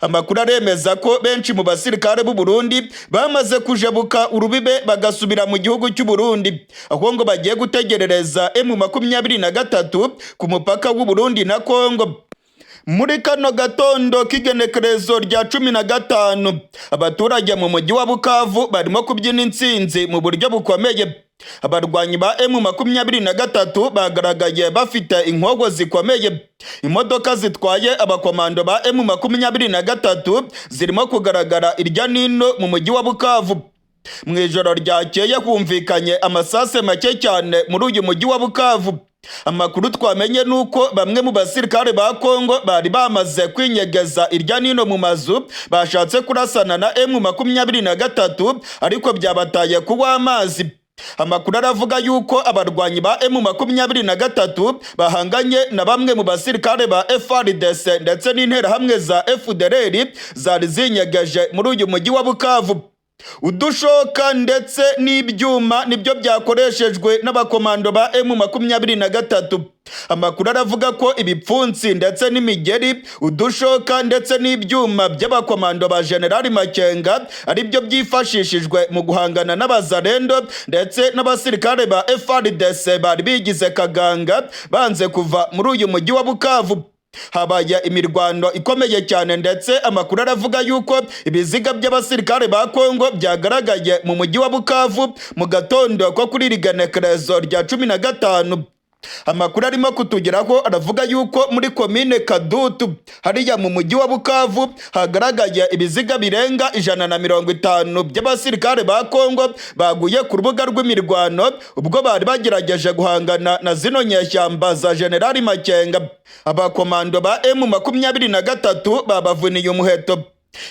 Amakuru aremeza ko benshi mu basirikare b'u Burundi bamaze kujabuka urubibe bagasubira mu gihugu cy'u Burundi, aho ngo bagiye gutegerereza M23 ku mupaka w'u Burundi na Kongo. Muri kano gatondo k'igenekerezo rya 15 abaturage mu mujyi wa Bukavu barimo kubyina intsinzi mu buryo bukomeye. Abarwanyi ba M23 bagaragaye bafite inkogo zikomeye. Imodoka zitwaye abakomando ba M23 zirimo kugaragara irya nino mu mujyi wa Bukavu. Mu ijoro ryakeye humvikanye amasase make cyane muri uyu mujyi wa Bukavu. Amakuru twamenye nuko bamwe mu basirikare ba Kongo bari bamaze kwinyegeza irya nino mu mazu bashatse kurasana na M23 ariko byabataye kuwa amazi. Amakuru aravuga yuko abarwanyi ba M23 bahanganye na bamwe mu basirikare ba FARDC ndetse n'interahamwe za FDLR zari zinyegeje muri uyu mujyi wa Bukavu. Udushoka ndetse n'ibyuma nibyo byakoreshejwe n'abakomando ba M23. Amakuru aravuga ko ibipfunsi ndetse n'imigeri, udushoka ndetse n'ibyuma by'abakomando ba General Makenga ari byo byifashishijwe mu guhangana n'abazarendo ndetse n'abasirikare ba FARDC bari bigize kaganga banze kuva muri uyu mujyi wa Bukavu. Habaye imirwano ikomeye cyane ndetse amakuru aravuga yuko ibiziga by'abasirikare ba Kongo byagaragaye mu mujyi wa Bukavu mu gatondo ko kuri rigenekerezo rya 15. Amakuru arimo kutugeraho aravuga yuko muri komine Kadutu hariya mu mujyi wa Bukavu hagaragaye ibiziga birenga 150 by'abasirikare ba Kongo baguye ku rubuga rw'imirwano ubwo bari bagerageje guhangana na zino nyeshyamba za General Makenga. Abakomando ba M23 babavuniye umuheto.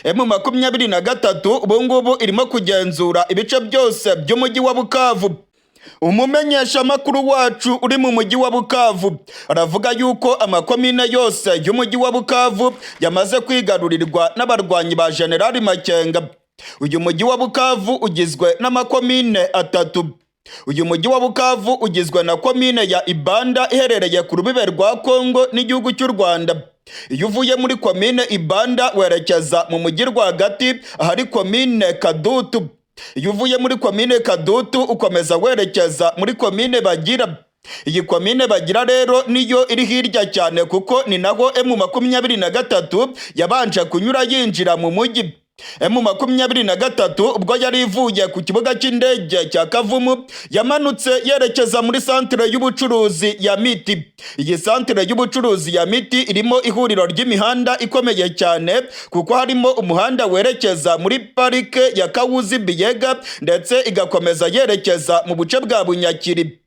M23 ubu ngubu irimo kugenzura ibice byose by'umujyi wa Bukavu. Umumenyesha makuru wacu uri mu mujyi wa Bukavu aravuga yuko amakomine yose y'umujyi wa Bukavu yamaze kwigarurirwa n'abarwanyi ba General Makenga. Uyu mujyi wa Bukavu ugizwe n'amakomine 3. Uyu mujyi wa Bukavu ugizwe na komine ya Ibanda iherereye ku rubibe rwa Kongo n'igihugu cy'u Rwanda. Iyo uvuye muri komine Ibanda werekeza mu mujyi rwagati ahari komine Kadutu. Iyo uvuye muri komine Kadutu ukomeza werekeza muri komine Bagira. Iyi komine Bagira rero niyo iri hirya cyane kuko ni naho M23 yabanje kunyura yinjira mu mujyi. M23 ubwo yari ivuye ku kibuga cy'indege cya Kavumu yamanutse yerekeza muri centre y'ubucuruzi ya Miti. Iyi centre y'ubucuruzi ya Miti irimo ihuriro ry'imihanda ikomeye cyane kuko harimo umuhanda werekeza muri parike ya Kawuzi Biega ndetse igakomeza yerekeza mu buce bwa Bunyakiri.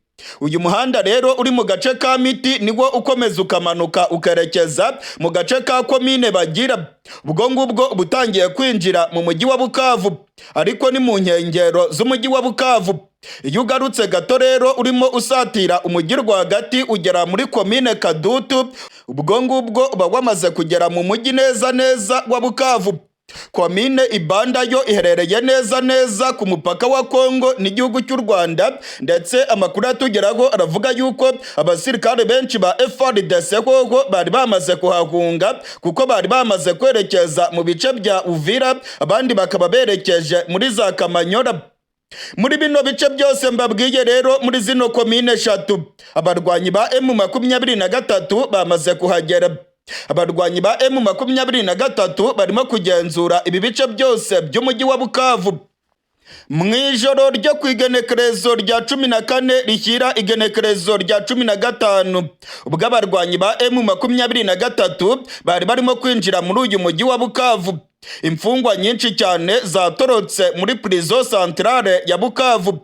Uyu muhanda rero uri mu gace ka Miti niwo ukomeza ukamanuka ukerekeza mu gace ka komine Bagira. Ubwo ngubwo ubutangiye kwinjira mu mujyi wa Bukavu ariko ni mu nkengero z'umujyi wa Bukavu. Iyo ugarutse gato rero urimo usatira umujyi rwagati ugera muri komine Kadutu, ubwo ngubwo uba wamaze kugera mu mujyi neza wa Bukavu. Komine Ibanda yo iherereye neza ku mupaka wa Kongo n'igihugu cy'u Rwanda ndetse amakuru atugeraho aravuga yuko abasirikare benshi ba FARDC hoho bari bamaze kuhahunga kuko bari bamaze kwerekeza mu bice bya Uvira, abandi bakaba berekeje muri za Kamanyora. Muri bino bice byose mbabwiye rero muri zino komine 3 abarwanyi ba M23 bamaze kuhagera. Abarwanyi ba M23 barimo kugenzura ibi bice byose by'umujyi wa Bukavu. Mu ijoro ryo ku igenekerezo rya 14 rishyira igenekerezo rya 15 ubwo abarwanyi ba M23 bari barimo kwinjira muri uyu mujyi wa Bukavu. Imfungwa nyinshi cyane zatorotse muri prison centrale ya Bukavu.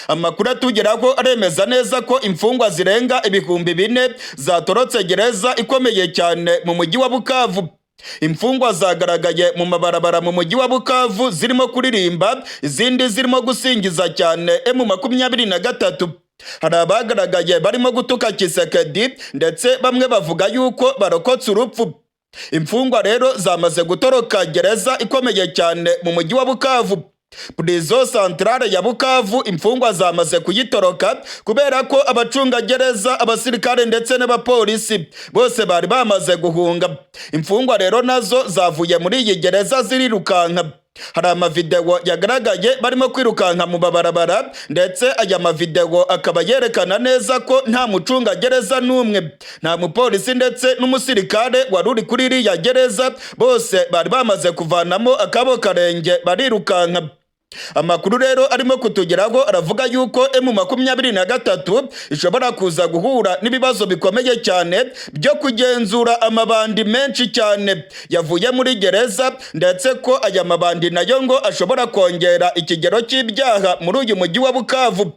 Amakuru atugeraho aremeza neza ko imfungwa zirenga 4,000 zatorotse gereza ikomeye cyane mu mujyi wa Bukavu. Imfungwa zagaragaye mu mabarabara mu mujyi wa Bukavu zirimo kuririmba, izindi zirimo gusingiza cyane M23. Hari abagaragaye barimo gutuka Tshisekedi ndetse bamwe bavuga yuko barokotse urupfu. Imfungwa rero zamaze gutoroka gereza ikomeye cyane mu mujyi wa Bukavu. Prison Centrale ya Bukavu imfungwa zamaze kuyitoroka kubera ko abacunga gereza, abasirikare ndetse n'abapolisi bose bari bamaze guhunga. Imfungwa rero nazo zavuye muri iyi gereza zirirukanka. Hari amavideo yagaragaye barimo kwirukanka mu babarabara, ndetse aya mavideo akaba yerekana neza ko nta mucunga gereza n'umwe, nta mupolisi ndetse n'umusirikare wari uri kuri iriya gereza, bose bari bamaze kuvanamo akabo karenge barirukanka. Amakuru rero arimo kutugeraho aravuga yuko M23 ishobora kuza guhura n'ibibazo bikomeye cyane byo kugenzura amabandi menshi cyane yavuye muri gereza, ndetse ko aya mabandi nayo ngo ashobora kongera ikigero cy'ibyaha muri uyu mujyi wa Bukavu.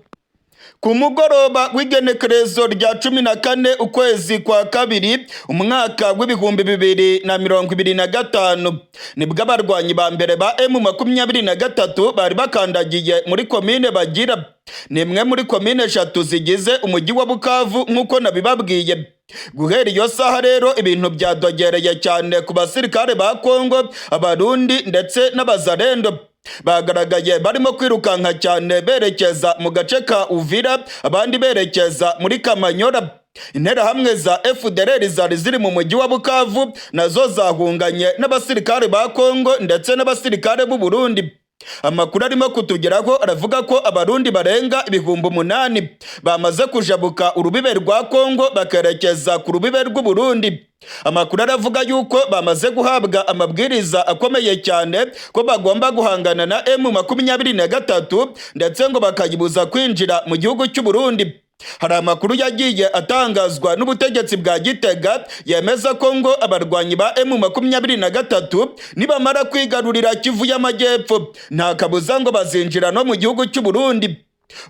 Ku mugoroba w'igenekerezo rya 14 ukwezi kwa kabiri umwaka w'2025 nibwo abarwanyi ba mbere ba M23 bari bakandagiye muri komine Bagira, nimwe muri komine 3 zigize umujyi wa Bukavu nk'uko nabibabwiye. Guhera iyo saha rero ibintu byadogereye cyane ku basirikare ba Kongo, Abarundi ndetse n'Abazarendo. Bagaragaye barimo kwirukanka cyane berekeza mu gace ka Uvira, abandi berekeza muri Kamanyora. Interahamwe za FDLR zari ziri mu mujyi wa Bukavu nazo zahunganye n'abasirikare ba Kongo ndetse n'abasirikare b'u Burundi. Amakuru arimo kutugeraho aravuga ko Abarundi barenga 8,000 bamaze kujabuka urubibe rwa Kongo bakerekeza ku rubibe rw'u Burundi. Amakuru aravuga yuko bamaze guhabwa amabwiriza akomeye cyane ko bagomba guhangana na M23 ndetse ngo bakayibuza kwinjira mu gihugu cy'u Burundi. Hari amakuru yagiye atangazwa n'ubutegetsi bwa Gitega yemeza ko ngo abarwanyi ba M23 nibamara kwigarurira Kivu y'Amajyepfo nta kabuza ngo bazinjira no mu gihugu cy'u Burundi.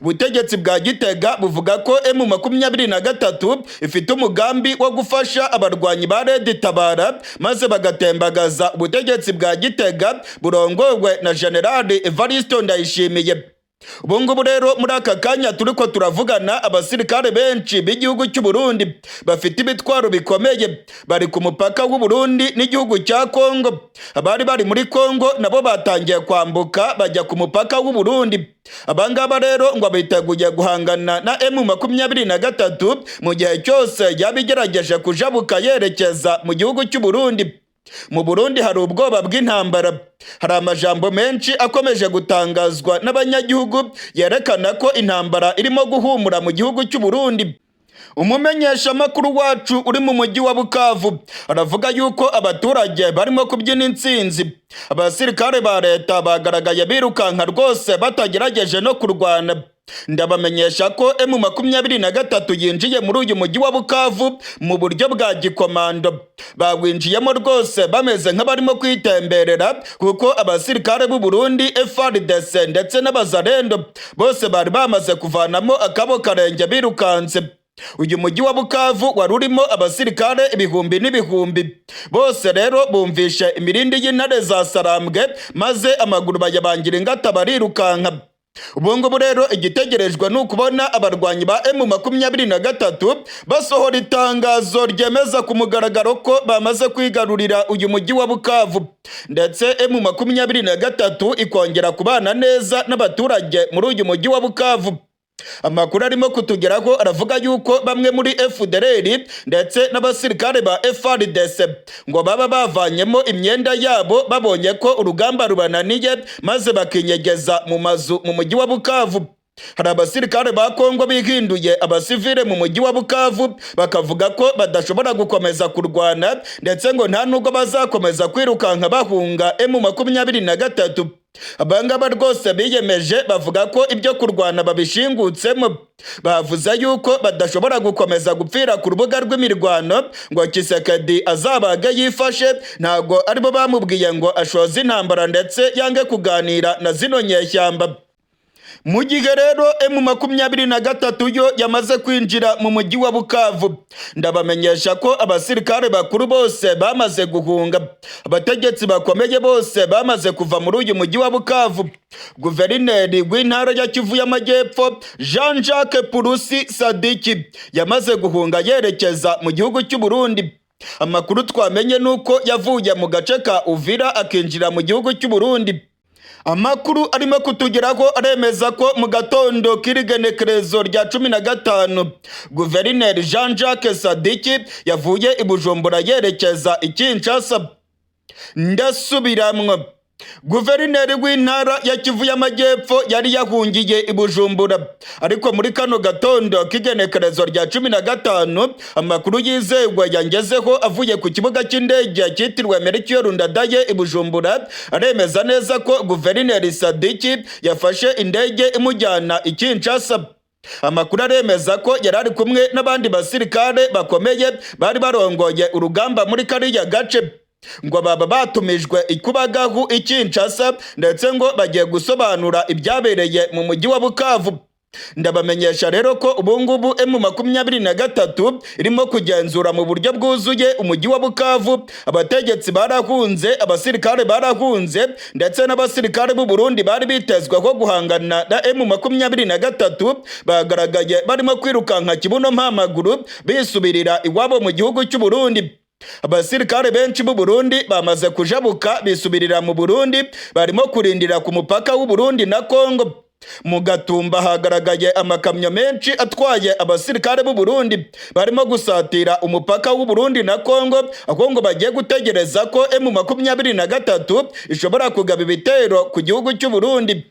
Ubutegetsi bwa Gitega buvuga ko M23 ifite umugambi wo gufasha abarwanyi ba Red Tabara maze bagatembagaza ubutegetsi bwa Gitega burongowe na General Evariste Ndayishimiye. Ubungubu rero muri aka kanya turiko turavugana, abasirikare benshi b'igihugu cy'u Burundi bafite ibitwaro bikomeye bari ku mupaka w'u Burundi n'igihugu cya Kongo. Abari bari muri Kongo nabo batangiye kwambuka bajya ku mupaka w'u Burundi. Abangaba rero ngo biteguye guhangana na M23 mu gihe cyose yabigerageje kujabuka yerekeza mu gihugu cy'u Burundi. Mu Burundi hari ubwoba bw'intambara. Hari amajambo menshi akomeje gutangazwa n'abanyagihugu yerekana ko intambara irimo guhumura mu gihugu cy'u Burundi. Umumenyesha makuru wacu uri mu mujyi wa Bukavu aravuga yuko abaturage barimo kubyina intsinzi. Abasirikare ba leta bagaragaye birukanka rwose batagerageje no kurwana. Ndabamenyesha ko M23 yinjiye muri uyu mujyi wa Bukavu mu buryo bwa gikomando. Bawinjiyemo rwose bameze nk'abarimo kwitemberera kuko abasirikare b'u Burundi, FARDC ndetse n'Abazarendo bose bari bamaze kuvanamo akabo karenge birukanse. Uyu mujyi wa Bukavu wari urimo abasirikare ibihumbi n'ibihumbi. Bose rero bumvishe imirindi y'intare za Sarambwe maze amaguru bayabangira ingata barirukanka. Ubungubu rero igitegerejwe n'ukubona abarwanyi ba M23 basohora itangazo ryemeza ku mugaragaro ko bamaze kwigarurira uyu mujyi wa Bukavu, ndetse M23 ikongera kubana neza n'abaturage muri uyu mujyi wa Bukavu. Amakuru arimo kutugeraho aravuga yuko bamwe muri FDLR ndetse n'abasirikare ba FARDC ngo baba bavanyemo imyenda yabo babonye ko urugamba rubananiye maze bakinyegeza mu mazu mu mujyi wa Bukavu. Hari abasirikare ba Kongo bihinduye abasivile mu mujyi wa Bukavu bakavuga ko badashobora gukomeza kurwana ndetse ngo nta nubwo bazakomeza kwirukanka bahunga M23. Abangaba rwose biyemeje bavuga ko ibyo kurwana babishingutsemo. Bavuze yuko badashobora gukomeza gupfira ku rubuga rw'imirwano ngo Tshisekedi azabaga yifashe, ntago aribo bamubwiye ngo ashoze intambara ndetse yange kuganira na zino nyeshyamba. Mu gihe rero M23 yo yamaze kwinjira mu mujyi wa Bukavu, ndabamenyesha ko abasirikare bakuru bose bamaze guhunga, abategetsi bakomeye bose bamaze kuva muri uyu mujyi wa Bukavu. Guverineri w'intara ya Kivu y'Amajyepfo Jean-Jacques Purusi Sadiki yamaze guhunga yerekeza mu gihugu cy'u Burundi. Amakuru twamenye nuko yavuye mu gace ka Uvira akinjira mu gihugu cy'u Burundi. Amakuru arimo kutugeraho aremeza ko mu gatondo k'irigenekerezo rya 15 Guverineri Jean-Jacques Sadiki yavuye i Bujumbura yerekeza i Kinshasa. Ndasubiramwo, Guverineri w'intara ya Kivu y'Amajyepfo yari yahungiye i Bujumbura, ariko muri kano gatondo k'igenekerezo rya 15 amakuru yizewe yangezeho avuye ku kibuga cy'indege cyitiriwe Melchior Ndadaye i Bujumbura aremeza neza ko Guverineri Sadiki yafashe indege imujyana i Kinshasa. Amakuru aremeza ko yari ari kumwe n'abandi basirikare bakomeye bari barongoye urugamba muri kariya gace, ngo baba batumijwe ikubagahu i Kinshasa ndetse ngo bagiye gusobanura ibyabereye mu mujyi wa Bukavu. Ndabamenyesha rero ko ubungubu M23 irimo kugenzura mu buryo bwuzuye umujyi wa Bukavu. Abategetsi barahunze, abasirikare barahunze, ndetse n'abasirikare b'u Burundi bari bitezweho guhangana na M23 bagaragaye barimo kwirukanka kibuno mpamaguru bisubirira iwabo mu gihugu cy'u Burundi. Abasirikare benshi b'u Burundi bamaze kujabuka bisubirira mu Burundi, barimo kurindira ku mupaka w'u Burundi na Kongo. Mu Gatumba hagaragaye amakamyo menshi atwaye abasirikare b'u Burundi barimo gusatira umupaka w'u Burundi na Kongo, aho ngo bagiye gutegereza ko M23 ishobora kugaba ibitero ku gihugu cy'u Burundi.